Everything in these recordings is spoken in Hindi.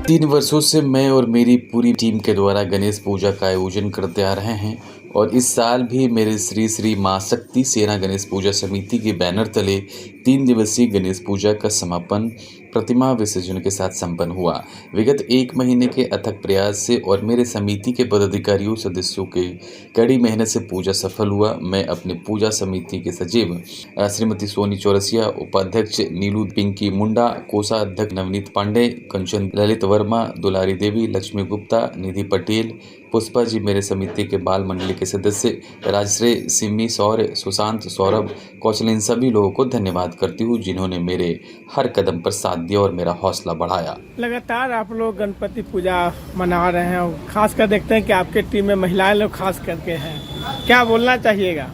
3 वर्षों से मैं और मेरी पूरी टीम के द्वारा गणेश पूजा का आयोजन करते आ रहे हैं और इस साल भी मेरे श्री श्री मां शक्ति सेना गणेश पूजा समिति के बैनर तले 3 दिवसीय गणेश पूजा का समापन प्रतिमा विसर्जन के साथ संपन्न हुआ। विगत 1 महीने के अथक प्रयास से और मेरे समिति के पदाधिकारियों सदस्यों के कड़ी मेहनत से पूजा सफल हुआ। मैं अपनी पूजा समिति के सचिव श्रीमती सोनी चौरसिया, उपाध्यक्ष नीलू पिंकी मुंडा, कोषाध्यक्ष नवनीत पांडे, कंचन ललित वर्मा, दुलारी देवी, लक्ष्मी गुप्ता, निधि पटेल, पुष्पा जी, मेरे समिति के बाल मंडली के सदस्य राजश्री, सिमी, सौर्य, सुशांत, सौरभ, कौशल, इन सभी लोगों को धन्यवाद करती हूँ जिन्होंने मेरे हर कदम पर साथ दिया और मेरा हौसला बढ़ाया। लगातार आप लोग गणपति पूजा मना रहे हैं और खास कर देखते हैं कि आपके टीम में महिलाएं लोग खास करके हैं, क्या बोलना चाहिएगा?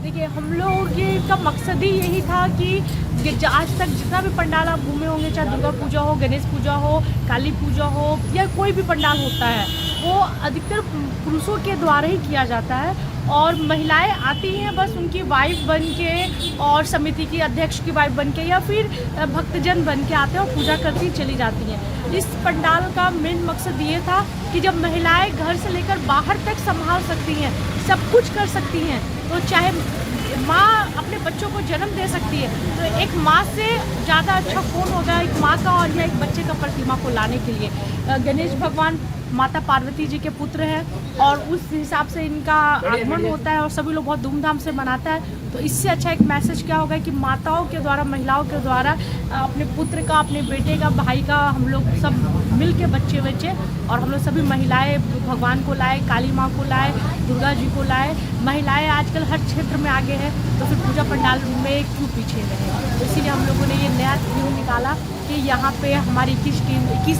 देखिए, हम लोग का मकसद ही यही था कि आज तक जितना भी पंडाल आप घूमे होंगे, चाहे दुर्गा पूजा हो, गणेश पूजा हो, काली पूजा हो या कोई भी पंडाल होता है, वो अधिकतर पुरुषों के द्वारा ही किया जाता है और महिलाएं आती हैं बस उनकी वाइफ बन के और समिति की अध्यक्ष की वाइफ बन के या फिर भक्तजन बन के आते हैं और पूजा करती चली जाती हैं। इस पंडाल का मेन मकसद ये था कि जब महिलाएं घर से लेकर बाहर तक संभाल सकती हैं, सब कुछ कर सकती हैं, तो चाहे माँ अपने बच्चों को जन्म दे सकती है, तो एक माँ से ज़्यादा अच्छा कौन होगा एक माँ का और या एक बच्चे का प्रतिमा को लाने के लिए। गणेश भगवान माता पार्वती जी के पुत्र हैं और उस हिसाब से इनका आगमन होता है और सभी लोग बहुत धूमधाम से मनाता है। तो इससे अच्छा एक मैसेज क्या होगा कि माताओं के द्वारा, महिलाओं के द्वारा अपने पुत्र का, अपने बेटे का, भाई का हम लोग सब मिल के बच्चे और हम लोग सभी महिलाएं भगवान को लाए, काली माँ को लाए, दुर्गा जी को लाए। महिलाएं आजकल हर क्षेत्र में आगे हैं, तो फिर पूजा पंडाल में क्यों पीछे रहे। तो इसीलिए हम लोगों ने ये नया थीम निकाला कि यहाँ पे हमारी 21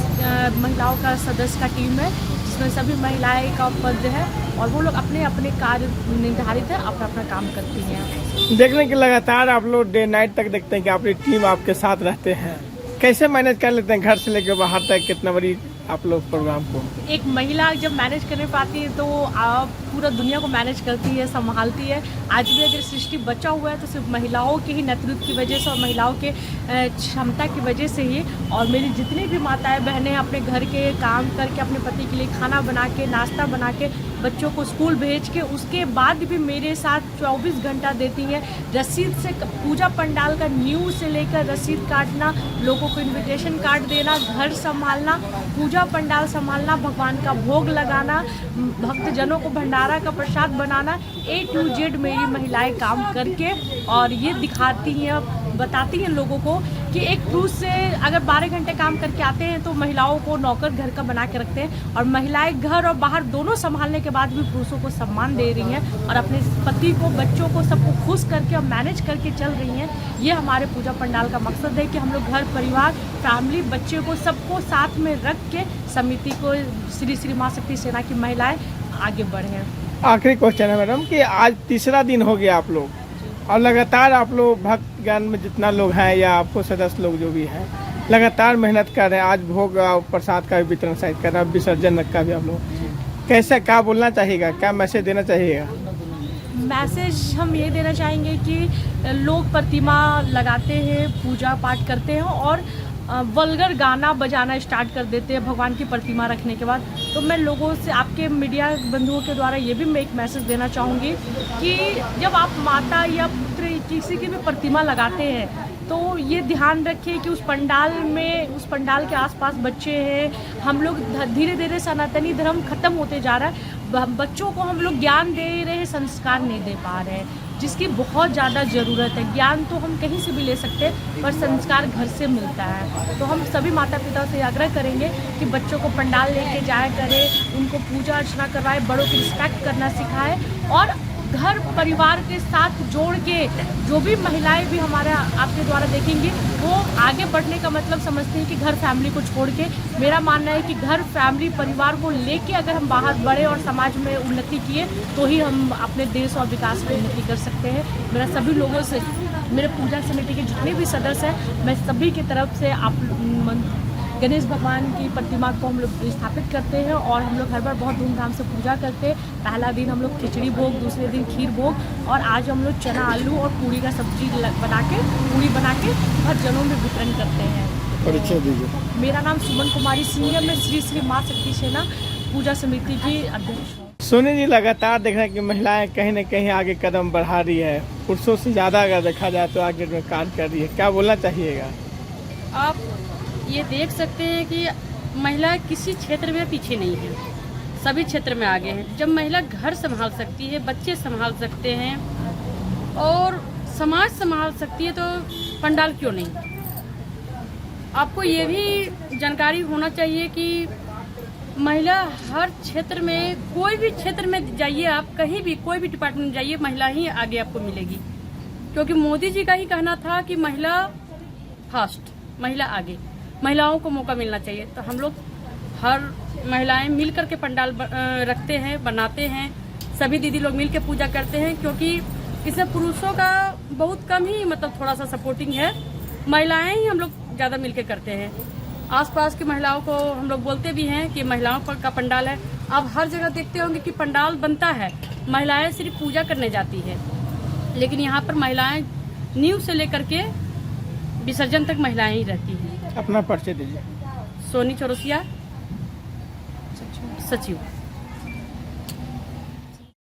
महिलाओं का सदस्य का टीम है, जिसमें सभी महिलाएं का पद है और वो लोग अपने अपने कार्य निर्धारित है, अपना अपना काम करती हैं। देखने के लगातार आप लोग डे नाइट तक देखते हैं कि आपकी टीम आपके साथ रहते हैं, कैसे मैनेज कर लेते हैं घर से लेकर बाहर तक, कितना बड़ी आप लोग प्रोग्राम को? एक महिला जब मैनेज करने पाती है तो आप पूरा दुनिया को मैनेज करती है, संभालती है। आज भी अगर सृष्टि बचा हुआ है तो सिर्फ महिलाओं के ही नेतृत्व की वजह से और महिलाओं के क्षमता की वजह से ही। और मेरी जितनी भी माताएं बहनें अपने घर के काम करके, अपने पति के लिए खाना बना के, नाश्ता बना के, बच्चों को स्कूल भेज के, उसके बाद भी मेरे साथ 24 घंटा देती हैं। रसीद से पूजा पंडाल का न्यू से लेकर रसीद काटना, लोगों को इन्विटेशन कार्ड देना, घर संभालना, पूजा पंडाल संभालना, भगवान का भोग लगाना, भक्तजनों को भंडारा का प्रसाद बनाना, A to Z मेरी महिलाएं काम करके और ये दिखाती हैं, बताती हैं लोगों को कि एक पुरुष से अगर 12 घंटे काम करके आते हैं तो महिलाओं को नौकर घर का बना के रखते हैं और महिलाएं घर और बाहर दोनों संभालने के बाद भी पुरुषों को सम्मान दे रही हैं और अपने पति को, बच्चों को, सबको खुश करके और मैनेज करके चल रही हैं। ये हमारे पूजा पंडाल का मकसद है कि हम लोग घर परिवार, फैमिली, बच्चे को, सबको साथ में रख के समिति को, श्री श्री मां शक्ति सेना की महिलाएं आगे बढ़े। आखिरी क्वेश्चन है मैडम कि आज तीसरा दिन हो गया आप लोग और लगातार आप लोग भक्त ज्ञान में जितना लोग हैं या आपको सदस्य लोग जो भी हैं लगातार मेहनत कर रहे हैं। आज भोग और प्रसाद का भी वितरण शायद कर रहे हैं, विसर्जन का भी आप लोग, कैसे क्या बोलना चाहिएगा, क्या मैसेज देना चाहिएगा? मैसेज हम ये देना चाहेंगे कि लोग प्रतिमा लगाते हैं, पूजा पाठ करते हैं और वल्गर गाना बजाना स्टार्ट कर देते हैं भगवान की प्रतिमा रखने के बाद। तो मैं लोगों से, आपके मीडिया बंधुओं के द्वारा ये भी मैं एक मैसेज देना चाहूँगी कि जब आप माता या पुत्र किसी की भी प्रतिमा लगाते हैं तो ये ध्यान रखिए कि उस पंडाल में, उस पंडाल के आसपास बच्चे हैं। हम लोग धीरे धीरे सनातनी धर्म खत्म होते जा रहा है, बच्चों को हम लोग ज्ञान दे रहे हैं, संस्कार नहीं दे पा रहे हैं, जिसकी बहुत ज़्यादा ज़रूरत है। ज्ञान तो हम कहीं से भी ले सकते हैं पर संस्कार घर से मिलता है। तो हम सभी माता पिता से आग्रह करेंगे कि बच्चों को पंडाल लेके जाया करें, उनको पूजा अर्चना करवाएं, बड़ों की रिस्पेक्ट करना सिखाएं और घर परिवार के साथ जोड़ के जो भी महिलाएं भी हमारे आपके द्वारा देखेंगी वो आगे बढ़ने का मतलब समझते हैं कि घर फैमिली को छोड़ के। मेरा मानना है कि घर, फैमिली, परिवार को लेके अगर हम बाहर बढ़े और समाज में उन्नति किए तो ही हम अपने देश और विकास में उन्नति कर सकते हैं। मेरा सभी लोगों से, मेरे पूजा समिति के जितने भी सदस्य हैं, मैं सभी की तरफ से गणेश भगवान की प्रतिमा को हम लोग स्थापित करते हैं और हम लोग हर बार बहुत धूमधाम से पूजा करते हैं। पहला दिन हम लोग खिचड़ी भोग, दूसरे दिन खीर भोग और आज हम लोग चना, आलू और पूरी का सब्जी बना के, पूरी बना के हर जनों में वितरण करते हैं। परिचय दीजिए। मेरा नाम सुमन कुमारी सिंह है। मैं श्री श्री माँ शक्ति सेना पूजा समिति की अध्यक्ष हूँ। सोनी जी, लगातार देख रहे हैं कि महिलाएं कहीं न कहीं आगे कदम बढ़ा रही है, पुरुषों से ज़्यादा अगर देखा जाए तो आगे में कार्य कर रही है, क्या बोलना चाहिएगा? आप ये देख सकते हैं कि महिलाएं किसी क्षेत्र में पीछे नहीं है, सभी क्षेत्र में आगे हैं। जब महिला घर संभाल सकती है, बच्चे संभाल सकते हैं और समाज संभाल सकती है तो पंडाल क्यों नहीं। आपको ये भी जानकारी होना चाहिए कि महिला हर क्षेत्र में, कोई भी क्षेत्र में जाइए आप, कहीं भी कोई भी डिपार्टमेंट में जाइए, महिला ही आगे आपको मिलेगी। क्योंकि मोदी जी का ही कहना था कि महिला फर्स्ट, महिला आगे, महिलाओं को मौका मिलना चाहिए। तो हम लोग हर महिलाएं मिल करके पंडाल रखते हैं, बनाते हैं, सभी दीदी लोग मिल के पूजा करते हैं। क्योंकि इसमें पुरुषों का बहुत कम ही मतलब थोड़ा सा सपोर्टिंग है, महिलाएं ही हम लोग ज़्यादा मिल के करते हैं। आसपास की महिलाओं को हम लोग बोलते भी हैं कि महिलाओं का पंडाल है। आप हर जगह देखते होंगे कि पंडाल बनता है, महिलाएं सिर्फ पूजा करने जाती है, लेकिन यहाँ पर महिलाएं नींव से लेकर के विसर्जन तक महिलाएं ही रहती हैं। अपना परिचय दीजिए। सोनी चौरसिया, सचिव।